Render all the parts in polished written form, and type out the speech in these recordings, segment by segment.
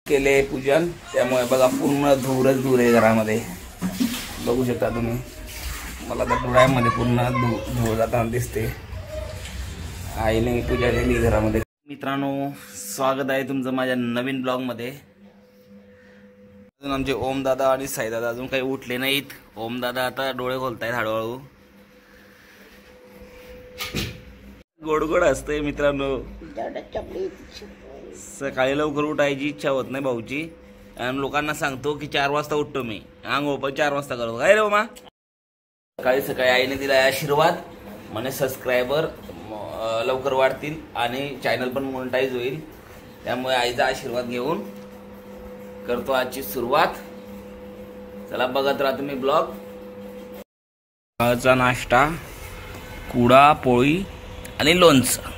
केले पूजन, त्यामुळे बघा पूर्ण धूरच धूर आहे घरामध्ये. बघू शकता तुम्ही, मला तर डोळ्यामध्ये पूर्ण धूर जाताना दिसते. आईने पूजा केली घरामध्ये. मित्रांनो, स्वागत आहे तुमचं माझ्या नवीन ब्लॉग मध्ये. अजून आमचे ओम दादा आणि साई दादा अजून काही उठले नाहीत. ओम दादा आता डोळे खोलतायत हळूहळू. गोड गोड असतंय मित्रांनो. सकाळी लवकर उठायची इच्छा होत नाही भाऊची, आणि लोकांना सांगतो की 4 वाजता उठतो मी, अंघोळ पण 4 वाजता करतो. काय रे मामा? सकाळी सकाळी आईने दिला आशीर्वाद, म्हणजे सबस्क्रायबर लवकर वाढतील आणि चॅनल पण मोनेटाईज होईल. त्यामुळे आईचा आशीर्वाद घेऊन करतो आजची सुरुवात. चला बघत राहा तुम्ही ब्लॉग. सकाळचा नाश्ता, कुडा, पोळी आणि लोणचं.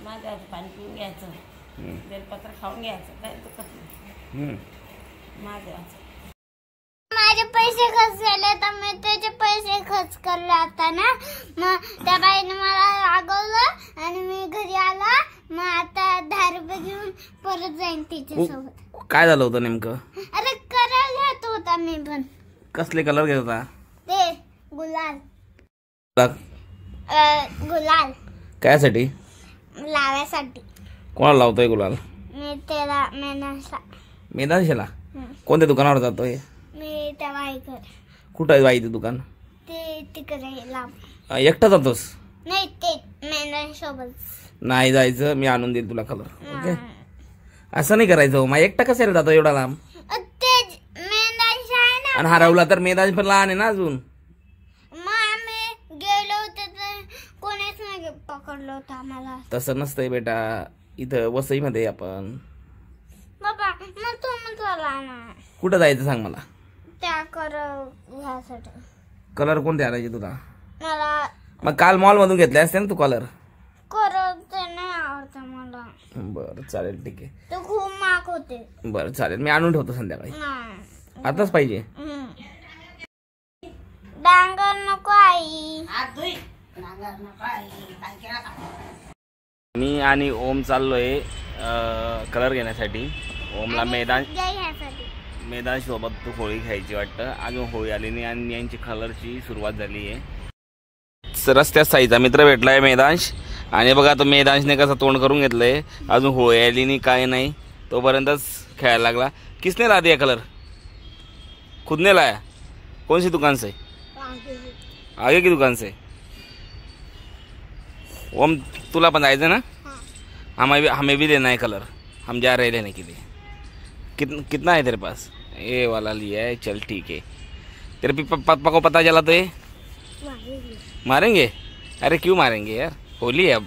माझ्या पाणी पिऊन घ्यायचं, बेलपत्र खाऊन घ्यायचं, काय तर माझे पैसे खर्च झाले तर मी त्याचे पैसे खर्च करले आता ना. मग त्या बाईने मला रागवलं आणि मी घरी आला. मग आता 10 रुपये घेऊन परत जाईन तिच्यासोबत. काय झालं होतं नेमकं? अरे कलर घेत होता मी पण. कसले कलर घेत होता? ते गुलाल. गुलाल कायसाठी? लावायसाठी. कोणाला लावतोय गुलाल? मी त्याला मेदांशाला. कोणत्या दुकानावर जातोय? मी त्या बाईकडे. कुठं आहे बाईचं दुकान? ते तिकडे लांब. एकटा जातोस? नाही, ते मेंढ्यांसोबत. नाही जायचं, मी आणून देईल तुला कलर. ओके, असं नाही करायचं. मग एकटा कशाला जातो एवढा लांब? ते मेंढ्यांशी आहे ना. आणि हरवला तर मेदांश पण लहान आहे ना अजून. मग आम्ही गेलो होतो तर कोणीच नाही पकडलं होतं आम्हाला. तसं नसतंय बेटा, इथं वसईमध्ये आपण. बाबा मग तू म्हणतो ना. कुठं जायचं सांग मला. त्या घ्यासाठी. कलर कोणते आणायचे तुला? मला मग काल मॉल मधून घेतले असते ना तू कलर. ते नाही आवडत मला. बरं चालेल, ठीक आहे. ते खूप महाग होते. बरं चालेल, मी आणून ठेवतो संध्याकाळी. नाही आताच पाहिजे. डांगर नको आई. मी आणि ओम चाललोय कलर घेण्यासाठी. ओमला मैदान सोबत होळी खायची वाटतं. अजून होळी आली नाही आणि यांची कलरची सुरुवात झाली आहे. रस्त्यात साईचा मित्र भेटलाय मैदांश, आणि बघा तो मैदांशने कसं तोंड करून घेतलंय. अजून होळी आली नाही, काय नाही, तोपर्यंतच खेळायला लागला. किसने ला दिया कलर? खुद ने लाया? कौन सी दुकान से? आगे की दुकान से. ओम तुला पण जायचं ना? हमें भी लेना है कलर. हम जा रहे लेने के लिए. कितना है तेरे पास? ये वाला लिया है, चल ठीक है. तेरे पापा को पता चला तो ये मारेंगे. अरे क्यों मारेंगे यार, होली है अब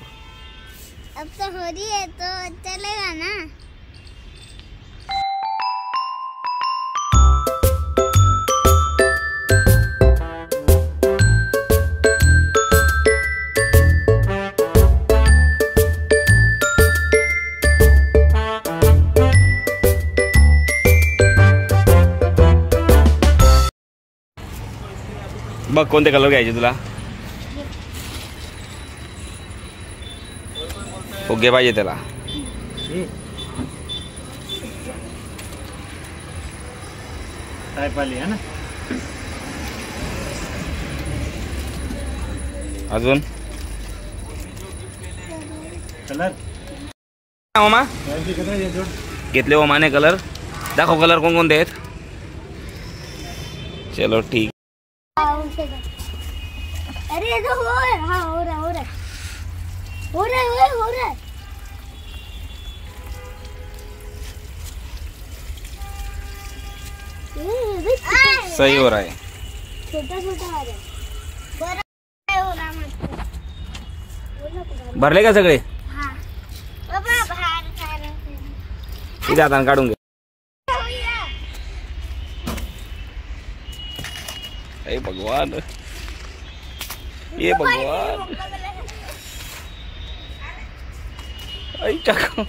तो होली है तो चलेगा ना. बघ कोणते कलर घ्यायचे तुला. फुगे पाहिजे त्याला. अजून कलर मामा घेतले ओमाने कलर. दाखव कलर कोणकोणते आहेत. चलो ठीक. अरे तो हो रहा हो रहा. सही हो रहा है. छोटा हो रहा. भरले का सगळे? हाँ बाबा बाहर इथे आता काढून घे. हे भगवान, ये भगवान. आई चाकू.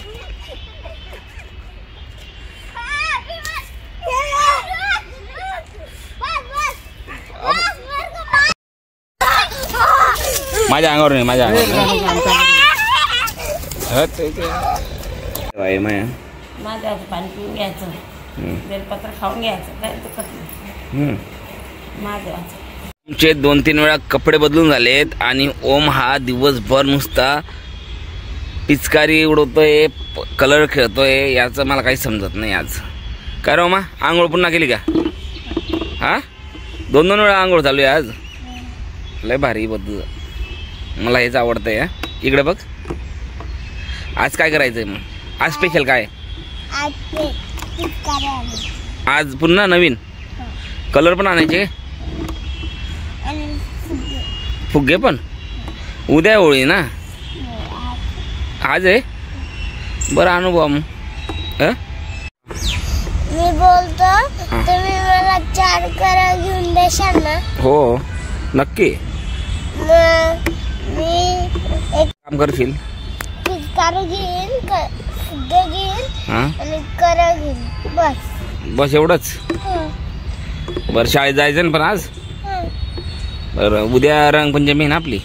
माझ्या अंगावर नाही, माझ्या अंगावर माझ्या हात पाणी पिऊन घ्यायचं, बेलपत्र खाऊन घ्यायचं, काय दुखत नाही माझ्या हात. तुमचे 2-3 वेळा कपडे बदलून झालेत आणि ओम हा दिवसभर नुसता पिचकारी उडवतोय, कलर खेळतोय, याचं मला काही समजत नाही आज. काय रे ओमा, आंघोळ पुन्हा केली का? हा 2-2 वेळा आंघोळ चालू आहे आज. लय भारी बदल, मला हेच आवडतंय. इकडे बघ, आज काय करायचंय मग? आज स्पेशल काय? आज पुन्हा नवीन कलर पण आणायचे, फुगे पण. उद्या होळी ना, आज आहे. बरं आणू बा मग. मी बोलतो, तुम्ही मला 4 करा घेऊन देशाल ना? हो नक्की. मी एक काम करशील? पिचकारी घेईन, फुगे घेईन आणि करा घेईन, बस एवढंच. बरं शाळेत जायचं ना पण आज. बरं उद्या रंगपंचमी ना आपली,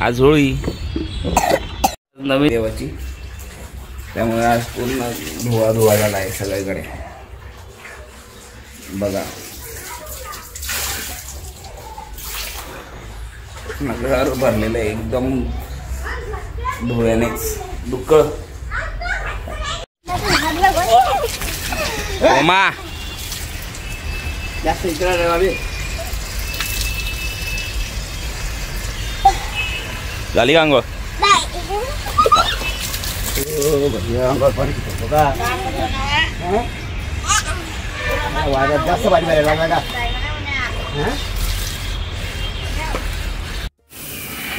आज होळी नवीन देवाची, त्यामुळे आज पूर्ण धुवा झाला आहे सगळीकडे. बघा घर भरलेलं आहे एकदम धुळ्यानेच. दुःख ओमा जास्त झाली का अंघोळ? जास्त भाजी लागला.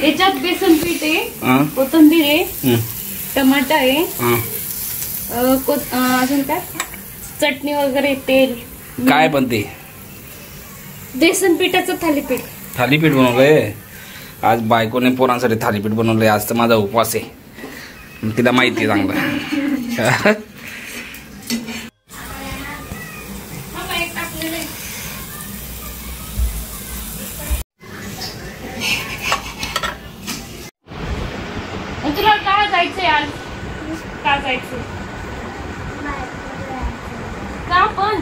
याच्यात बेसन पीठ आहे, कोथिंबीर आहे, टमाटा आहे, अजून काय चटणी वगैरे, तेल. काय पण ते बेसन पिठाचं थालीपीठ. थालीपीठ बनवलंय आज बायकोने, पोरांसाठी थालीपीठ बनवलंय. आज तर माझा उपवास आहे, तिला माहिती आहे चांगलं. तुला काय जायचंय आज? का जायचं? का पण?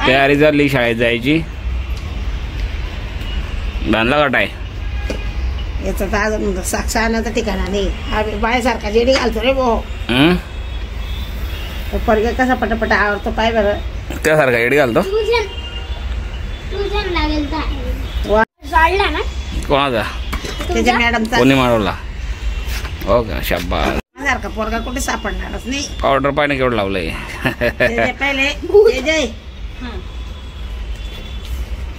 तयारी झाली शाळेत जायची. बांधला का टाय? याचं तर अजून साक्ष आणण्याचं ठिकाणा नाही. बायसारखा जेडी घालतो रे भाऊ. परगे कसा पटापट आवडतो पाय बरं. त्यासारखा एडी घालतो. जाळला ना कोणाचा? त्याच्या मॅडमचा. कोणी मारवला? हो का, शाबास. सारखा पोरगा कुठे सापडणारच नाही. पावडर पाणी केवढं लावलंय. पहिले जय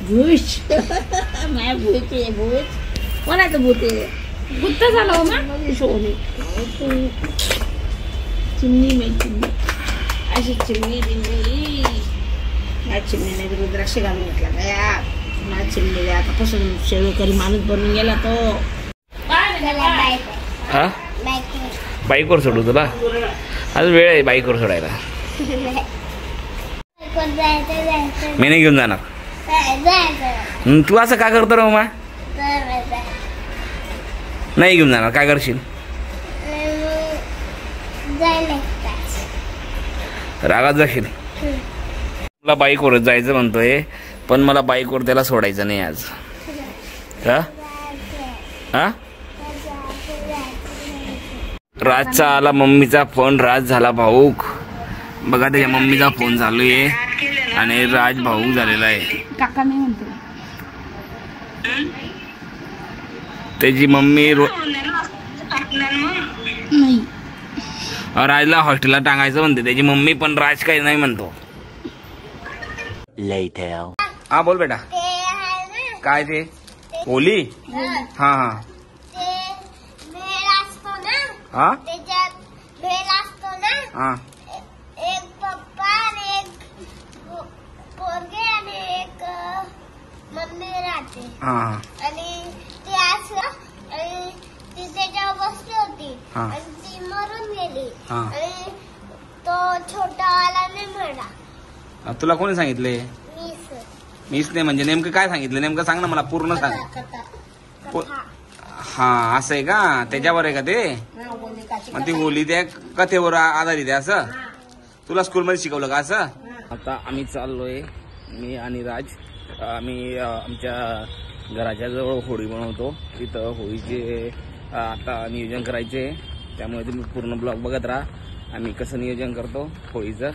भूष माय भूत कोणाचं भूत आहे? गुत्त झालं हो ना. सोनी चिमणी मी चिमणी अशी चिमणी दिली. या चिमणीने रुद्राक्ष घालून घेतला का या माझ्या चिमणीला. आतापासून शेळकरी माणूस बनून गेला तो. हा बाईकवर सोडू तुला? आज वेळ आहे बाईकवर सोडायला. मी नाही घेऊन जाणार. तू असं का करतो रे मा? नाही घेऊन जाणार. काय करशील? रागात जाशील. मला बाईकवरच जायचं म्हणतोय, पण मला बाईकवर त्याला सोडायचं नाही आज. हा हा राजचा आला मम्मीचा फोन. राज झाला भाऊक. बघा त्याच्या मम्मीचा फोन चालू आहे आणि राज भाऊक झालेला आहे. काका नाही म्हणतो. त्याची मम्मी नाही. राजला हॉस्टेलला टांगायचं म्हणते त्याची मम्मी, पण राज काही नाही म्हणतो. हा बोल बेटा. काय ते होली? हा हा हा त्याच्यात भेल असतो ना. हा एक पप्पा आणि एक पोरगे आणि एक मम्मी राहते. हा आणि ती असं आणि ती त्याच्यावर बसली होती आणि ती मरून गेली. आणि तो छोटा वाला नाही मरा. तुला कोणी सांगितले? मी सर. मीच नाही म्हणजे नेमकं काय सांगितलं नेमकं सांग ना मला पूर्ण सांग. हा असं आहे का त्याच्यावर आहे का ते मग ती होली त्या कथेवर आधारित आहे असं तुला स्कूलमध्ये शिकवलं का असं. आता आम्ही चाललोय मी आणि राज आम्ही आमच्या घराच्या जवळ होळी बनवतो तिथं होळीचे आता नियोजन करायचे त्यामुळे तुम्ही पूर्ण ब्लॉग बघत राहा आम्ही कसं नियोजन करतो होळीचं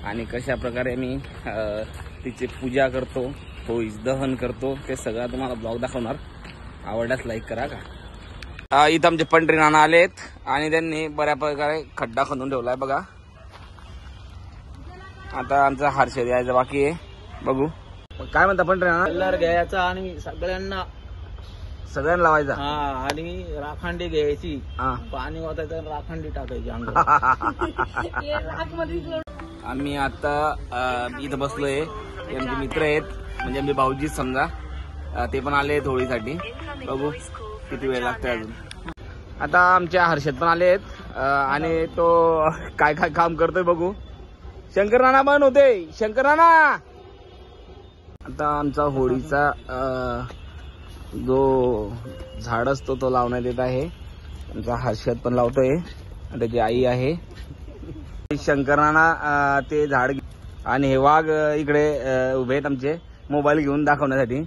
आणि कशा प्रकारे आम्ही तिची पूजा करतो होळीचं दहन करतो ते सगळं तुम्हाला ब्लॉग दाखवणार. आवडल्यास लाईक करा का. इथं आमचे पंढरी नाना आलेत आणि त्यांनी बऱ्या प्रकारे खड्डा खणून ठेवलाय बघा. आता आमचा हर्षद यायचा बाकी आहे बघू काय म्हणता पंढरी नाना. कलर घ्यायचा आणि सगळ्यांना लावायचा आणि राखांडी घ्यायची पाणी वाटायचं आणि राखांडी टाकायची आम्ही आता इथं बसलोय आमचे मित्र आहेत म्हणजे आमचे भाऊजीच समजा ते पण आले आहेत होळीसाठी बघू किती वेळ लागतोय अजून. आता आमच्या हर्षद पण आले आहेत आणि तो काय काय काम करतोय बघू. शंकर नाना पण होते शंकर नाना. आता आमचा होळीचा जो झाड असतो तो लावण्यात येत आहे. आमचा हर्षद पण लावतोय त्याची आई आहे. शंकर नाना ते झाड आणि हे वाघ इकडे उभे आहेत आमचे मोबाईल घेऊन दाखवण्यासाठी.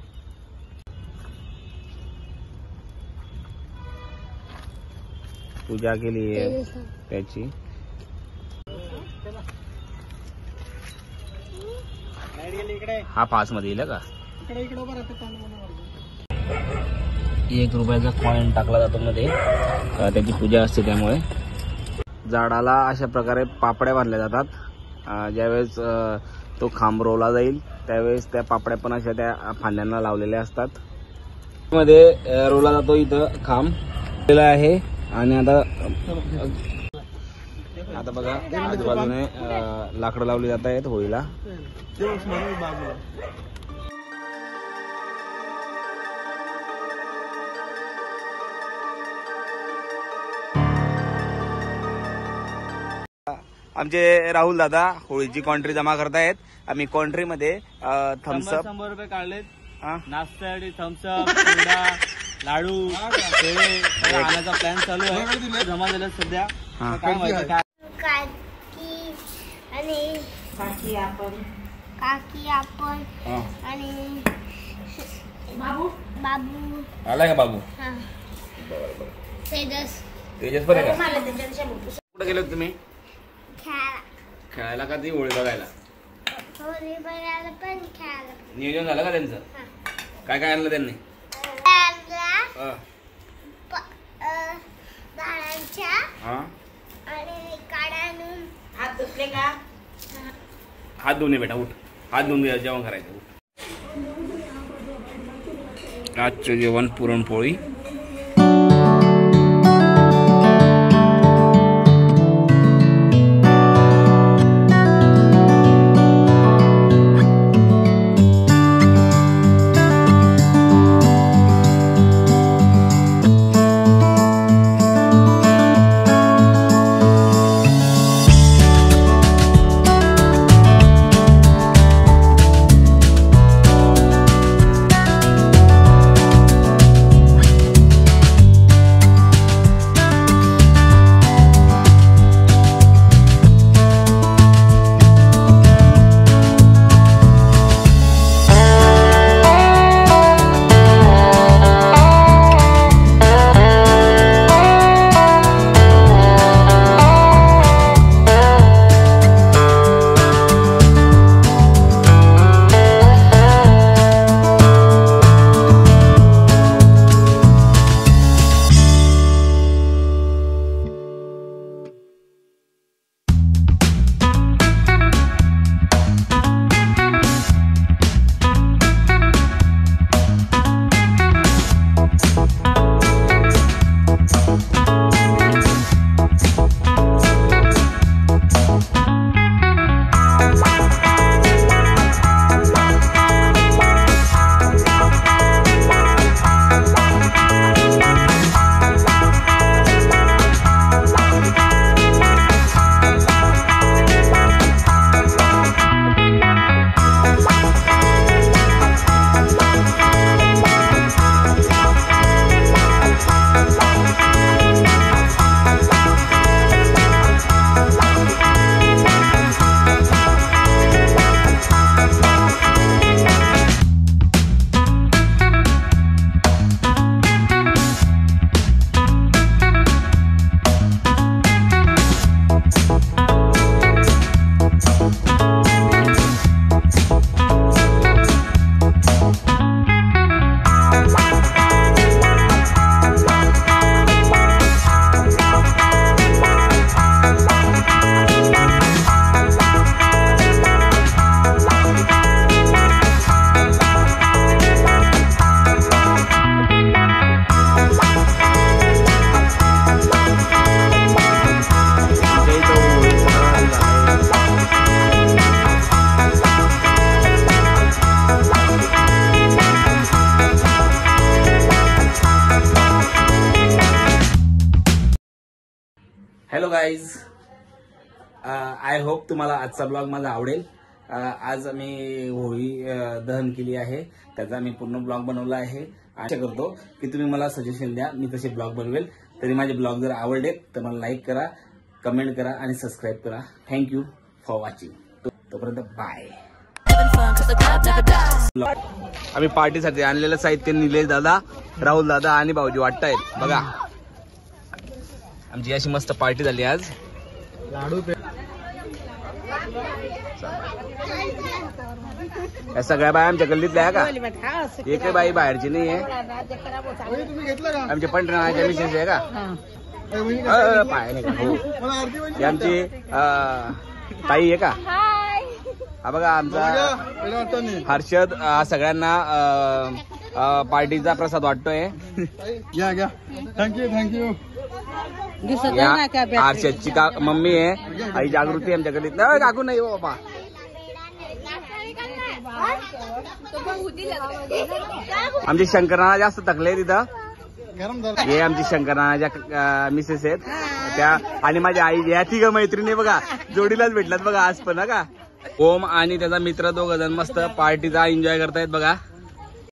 पूजा केली आहे त्याची. हा 5 मध्ये येईल का. 1 रुपयाचा कॉइन टाकला जातो मध्ये त्याची पूजा असते त्यामुळे. झाडाला अशा प्रकारे पापड्या बांधल्या जातात ज्यावेळेस तो खांब रोवला जाईल त्यावेळेस त्या पापड्या पण अशा त्या फांद्यांना लावलेल्या असतात. मध्ये रोवला जातो इथं खांब आहे आणि आता बघा आजूबाजूने लाकडं लावली जात आहेत होळीला. आमचे राहुल दादा होळीची कॉन्ट्री जमा करतायत. आम्ही कॉन्ट्री मध्ये थम्सअप 100 रुपये काढलेत नाश्त्यासाठी. थम्सअप लाडू पेढे आणायचा प्लॅन चालू आहे. जमा झालं सध्या काय माहिती काय. काकी आपण आणि बाबू आलाय का बाबू. तेजस बरे का. कुठे गेले तुम्ही खेळायला का ती होळी बघायला. पण खेळायला नियोजन झालं का त्यांचं. काय काय आणलं त्यांनी. आणि काढा आणून हात धुतले का. हात धुवून बेटा उठ हात धुवून जेवण करायचं. आजचं जेवण पुरणपोळी. गाईज, आय होप तुम्हाला आजचा ब्लॉग माझा आवडेल. आज आम्ही होळी दहन केली आहे, त्याचा मी पूर्ण ब्लॉग बनवला आहे. आशा करतो की तुम्ही मला सजेशन द्या, मी तसे ब्लॉग बनवेल. तरी माझे ब्लॉग जर आवडले तर मला लाईक करा, कमेंट करा आणि सबस्क्राईब करा. Thank you for watching. तोपर्यंत बाय. आम्ही पार्टीसाठी आणलेलं साहित्य निलेश दादा, राहुल दादा आणि भाऊजी वाटतायत बघा. आमची अशी मस्त पार्टी झाली आज. लाडू या सगळ्या बाय आमच्या गल्लीतल्या आहे का? एकही बाई बाहेरची नाही आहे. आमच्या पंढरनाथच्या मिसेस आहे का? पाय नाही का? हो. आमची ताई आहे का? हा बघा आमचा हर्षद सगळ्यांना पार्टीचा प्रसाद वाटतोय. थँक्यू. हर्षदची मम्मी आहे, आई जागृती आमच्या गल्लीत. काकू नाही हो बाबा. आमची शंकरनाना जास्त थकले तिथं. हे आमची शंकरनानाच्या मिसेस आहेत त्या, आणि माझ्या आई या तिघ मैत्रिणी बघा जोडीलाच भेटलात बघा आज पण. का ओम आणि त्याचा मित्र दोघ जण मस्त पार्टीचा एन्जॉय करतायत बघा.